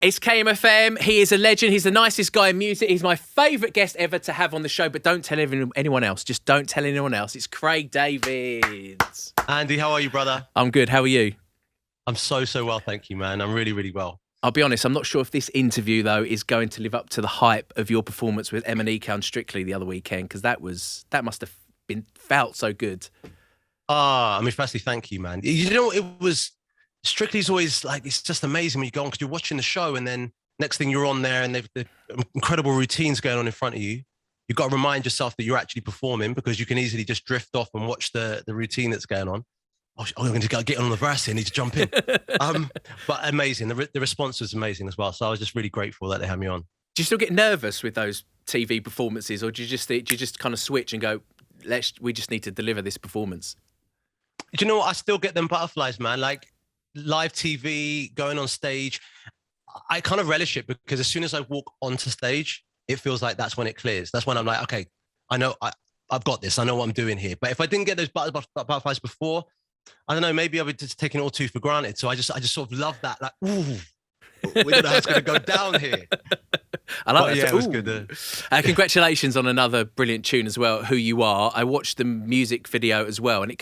It's KMFM. He is a legend. He's the nicest guy in music. He's my favourite guest ever to have on the show, but don't tell anyone else. Just don't tell anyone else. It's Craig Davids. Andy, how are you, brother? I'm good. How are you? I'm so well, thank you, man. I'm really, really well. I'll be honest, I'm not sure if this interview, though, is going to live up to the hype of your performance with MNEK on Strictly the other weekend, because that must have felt so good. Firstly, thank you, man. You know, it was... Strictly's always like, it's just amazing when you go on because you're watching the show and then next thing you're on there and they've the incredible routines going on in front of you. You've got to remind yourself that you're actually performing because you can easily just drift off and watch the routine that's going on. I'm going to get on the verse here. I need to jump in. But amazing. The response was amazing as well. So I was just really grateful that they had me on. Do you still get nervous with those TV performances, or do you just kind of switch and go, we just need to deliver this performance? Do you know what? I still get them butterflies, man. Like, live TV, going on stage, I kind of relish it because as soon as I walk onto stage, it feels like that's when it clears. That's when I'm like, okay, I know I've got this. I know what I'm doing here. But if I didn't get those butterflies before, I don't know, maybe I would just taken it all too for granted. So I just sort of love that. Like, ooh, we don't know how it's going to go down here. I like that. Yeah, it was good. Congratulations on another brilliant tune as well, Who You Are. I watched the music video as well. And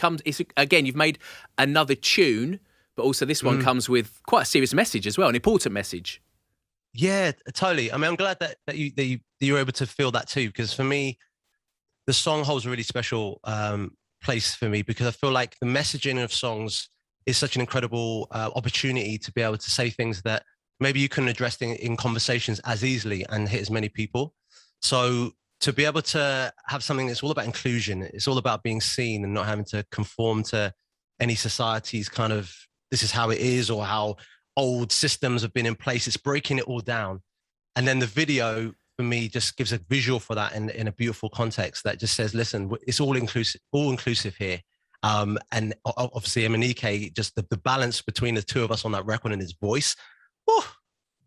again, you've made another tune, but also this one comes with quite a serious message as well, an important message. Yeah, totally. I mean, I'm glad that you were able to feel that too, because for me, the song holds a really special place for me because I feel like the messaging of songs is such an incredible opportunity to be able to say things that maybe you couldn't address in conversations as easily and hit as many people. So to be able to have something that's all about inclusion, it's all about being seen and not having to conform to any society's kind of, this is how it is, or how old systems have been in place. It's breaking it all down. And then the video for me just gives a visual for that in a beautiful context that just says, listen, it's all inclusive here. And obviously MNEK, just the balance between the two of us on that record and his voice,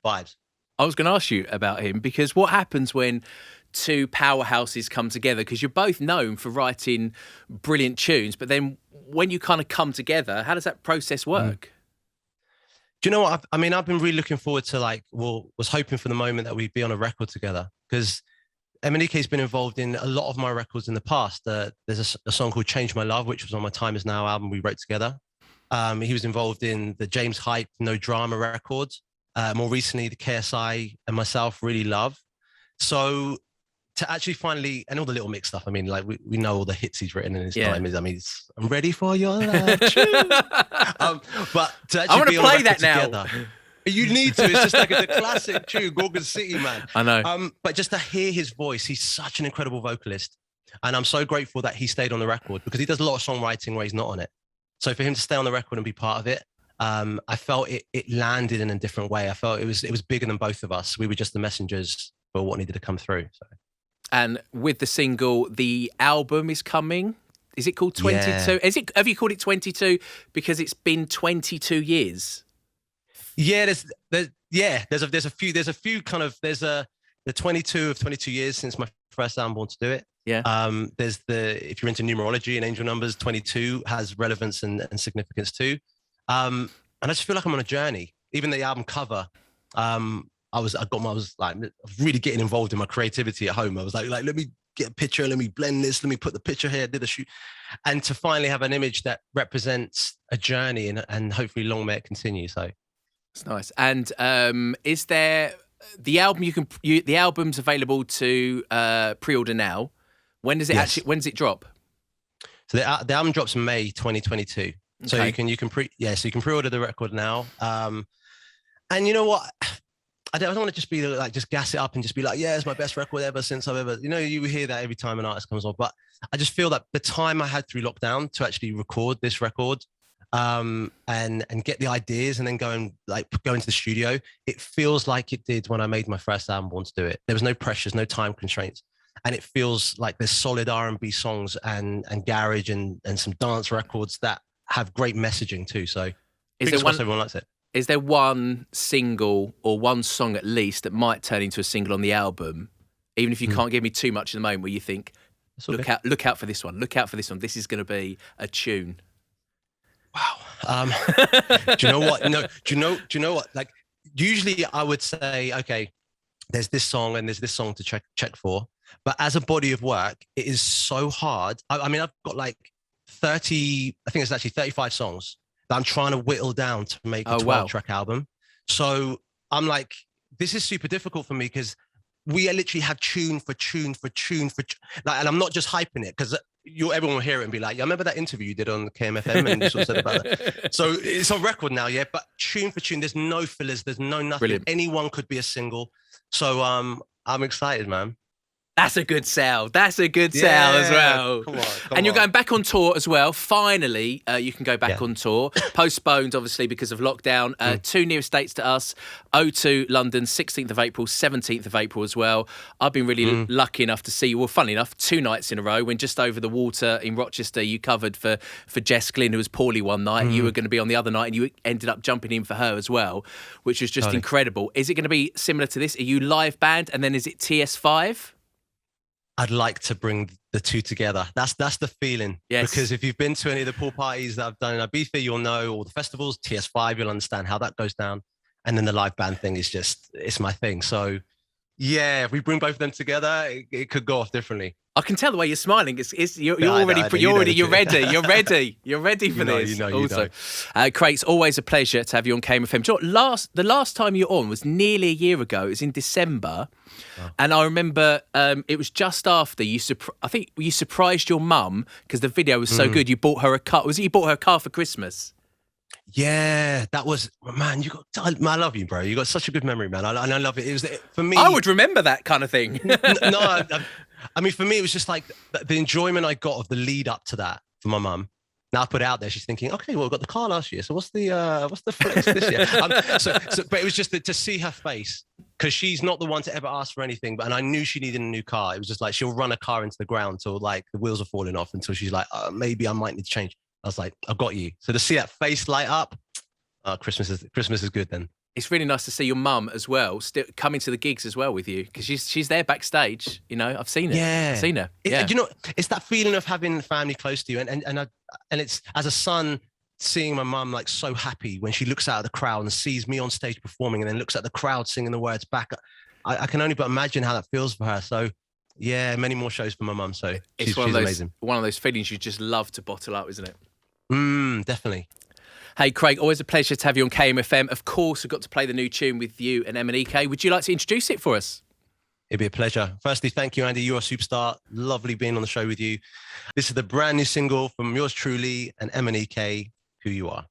vibes. I was going to ask you about him because what happens when two powerhouses come together? Because you're both known for writing brilliant tunes, but then when you kind of come together, how does that process work? Do you know what? I've been really looking forward to was hoping for the moment that we'd be on a record together because MNEK has been involved in a lot of my records in the past. There's a song called Change My Love, which was on my Time Is Now album we wrote together. He was involved in the James Hype No Drama records. More recently, the KSI and myself really love. So to actually finally, and all the little mix stuff, we know all the hits he's written in his time. I'm ready for your love. But to actually I want to play that now. Together, you need to. It's just like it's a classic tune, Gorgon City, man. I know. But just to hear his voice, he's such an incredible vocalist. And I'm so grateful that he stayed on the record because he does a lot of songwriting where he's not on it. So for him to stay on the record and be part of it, I felt it landed in a different way. I felt it was bigger than both of us. We were just the messengers for what needed to come through. So. And with the single, the album is coming. Is it called 22? Yeah. Have you called it 22 because it's been 22 years? Yeah, there's a few kind of the 22 years since my first album, Born to Do It. Yeah. There's if you're into numerology and angel numbers, 22 has relevance and significance too. And I just feel like I'm on a journey. Even the album cover, I was really getting involved in my creativity at home. I was like, let me get a picture, let me blend this, let me put the picture here, did a shoot. And to finally have an image that represents a journey and hopefully long may it continue. So it's nice. And is there the album the album's available to pre-order now? When does it drop? So the album drops in May 2022. Okay. So you can pre-order the record now. And you know what? I don't want to just be like, just gas it up and just be like, yeah, it's my best record ever since I've ever, you hear that every time an artist comes on, but I just feel that the time I had through lockdown to actually record this record, and get the ideas and then go into the studio, it feels like it did when I made my first album, Born to Do It. There was no pressures, no time constraints. And it feels like there's solid R&B songs and garage and some dance records that have great messaging too. So everyone likes it. Is there one single or one song at least that might turn into a single on the album, even if you can't give me too much in the moment, where you think, look out for this one, look out for this one, this is going to be a tune? Wow. Do you know what? No, do you know what? Like, usually I would say, okay, there's this song and there's this song to check for. But as a body of work, it is so hard. I mean, I've got like 30, I think it's actually 35 songs that I'm trying to whittle down to make a 12-track album. So I'm like, this is super difficult for me because we literally have tune for tune for tune for like, and I'm not just hyping it because everyone will hear it and be like, yeah, I remember that interview you did on KMFM and you sort of said about it. So it's on record now, yeah, but tune for tune, there's no fillers, there's no nothing. Brilliant. Anyone could be a single. So I'm excited, man. That's a good sell. That's a good sell as well. Come on. You're going back on tour as well. Finally, you can go back on tour. Postponed, obviously, because of lockdown. Two nearest dates to us. O2 London, 16th of April, 17th of April as well. I've been really lucky enough to see you, well, funnily enough, 2 nights in a row. When just over the water in Rochester, you covered for Jess Glynn, who was poorly one night. You were going to be on the other night, and you ended up jumping in for her as well, which was just incredible. Is it going to be similar to this? Are you live band, and then is it TS5? I'd like to bring the two together. That's the feeling. Yes. Because if you've been to any of the pool parties that I've done in Ibiza, you'll know, or the festivals, TS5, you'll understand how that goes down. And then the live band thing is just, it's my thing. So yeah, if we bring both of them together, it could go off differently. I can tell the way you're smiling. You're ready for this. Also, Craig, it's always a pleasure to have you on KMFM. Do you know, the last time you were on was nearly a year ago. It was in December, and I remember it was just after I think you surprised your mum because the video was so good. You bought her a car. Was it you bought her a car for Christmas? Yeah, that was, man, I love you, bro. You got such a good memory, man. And I love it. It was, for me, I would remember that kind of thing. No, I mean, for me, it was just like the enjoyment I got of the lead up to that for my mum. Now I put it out there, she's thinking, okay, well, I got the car last year. So what's the flex this year? But it was just to see her face, because she's not the one to ever ask for anything. And I knew she needed a new car. It was just like, she'll run a car into the ground till like the wheels are falling off until she's like, maybe I might need to change. I was like, I've got you. So to see that face light up, Christmas is good then. It's really nice to see your mum as well, still coming to the gigs as well with you, because she's there backstage. You know, I've seen it. Yeah, I've seen her. Yeah. You know, it's that feeling of having family close to you, and it's as a son seeing my mum like so happy when she looks out at the crowd and sees me on stage performing, and then looks at the crowd singing the words back. I can only but imagine how that feels for her. So. Yeah, many more shows for my mum. So she's amazing. One of those feelings you just love to bottle up, isn't it? Definitely. Hey, Craig, always a pleasure to have you on KMFM. Of course, we've got to play the new tune with you and MNEK. Would you like to introduce it for us? It'd be a pleasure. Firstly, thank you, Andy. You're a superstar. Lovely being on the show with you. This is the brand new single from yours truly and MNEK, Who You Are.